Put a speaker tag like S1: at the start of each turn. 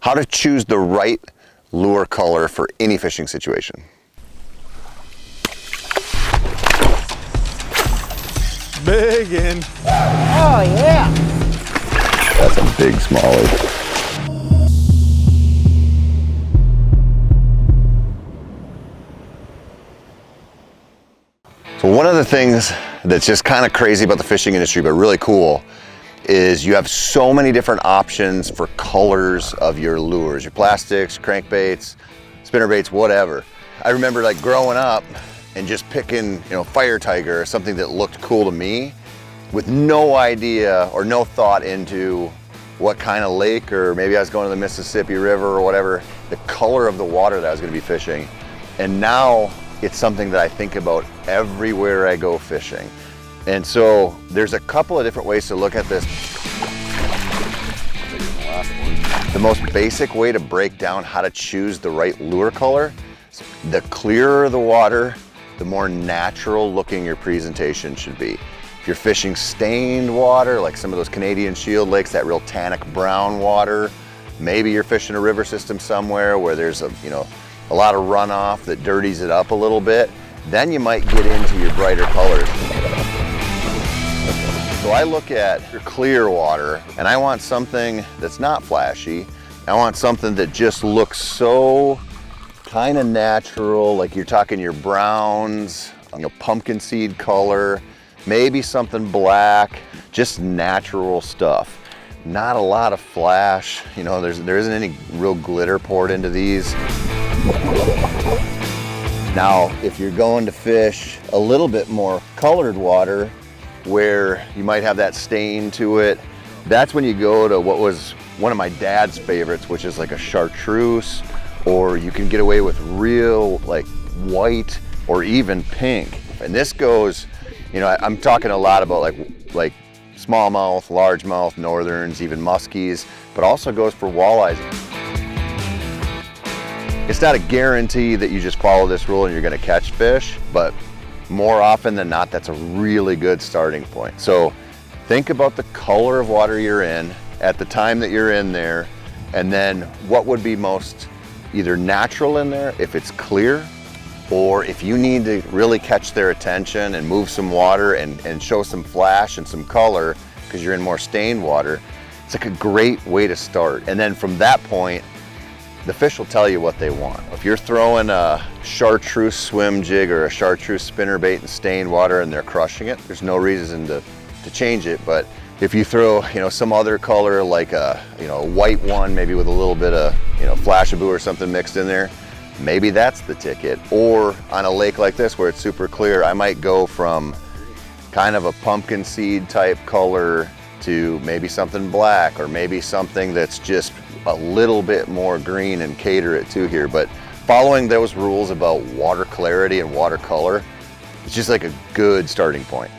S1: How to choose the right lure color for any fishing situation.
S2: Big in.
S3: Oh yeah.
S1: That's a big smallie. So one of the things that's just kind of crazy about the fishing industry, but really cool, is you have so many different options for colors of your lures, your plastics, crankbaits, spinnerbaits, whatever. I remember like growing up and just picking, Fire Tiger or something that looked cool to me with no idea or no thought into what kind of lake, or maybe I was going to the Mississippi River or whatever, the color of the water that I was going to be fishing. And now it's something that I think about everywhere I go fishing. And so there's a couple of different ways to look at this. The most basic way to break down how to choose the right lure color, the clearer the water, the more natural looking your presentation should be. If you're fishing stained water, like some of those Canadian Shield lakes, that real tannic brown water, maybe you're fishing a river system somewhere where there's a lot of runoff that dirties it up a little bit, then you might get into your brighter colors. So I look at your clear water and I want something that's not flashy. I want something that just looks so kind of natural, like you're talking your browns, pumpkin seed color, maybe something black, just natural stuff. Not a lot of flash, there isn't any real glitter poured into these. Now, if you're going to fish a little bit more colored water, where you might have that stain to it, that's when you go to what was one of my dad's favorites, which is like a chartreuse, or you can get away with real like white or even pink. And this goes, I'm talking a lot about like smallmouth, largemouth, northerns, even muskies, but also goes for walleyes. It's not a guarantee that you just follow this rule and you're gonna catch fish, but more often than not, that's a really good starting point. So think about the color of water you're in at the time that you're in there, and then what would be most either natural in there if it's clear, or if you need to really catch their attention and move some water and show some flash and some color because you're in more stained water. It's like a great way to start. And then from that point, the fish will tell you what they want. If you're throwing a chartreuse swim jig or a chartreuse spinnerbait in stained water and they're crushing it, there's no reason to change it. But if you throw, some other color like a, white one, maybe with a little bit of, flashaboo or something mixed in there, maybe that's the ticket. Or on a lake like this where it's super clear, I might go from kind of a pumpkin seed type color to maybe something black, or maybe something that's just a little bit more green and cater it to here. But following those rules about water clarity and water color, it's just like a good starting point.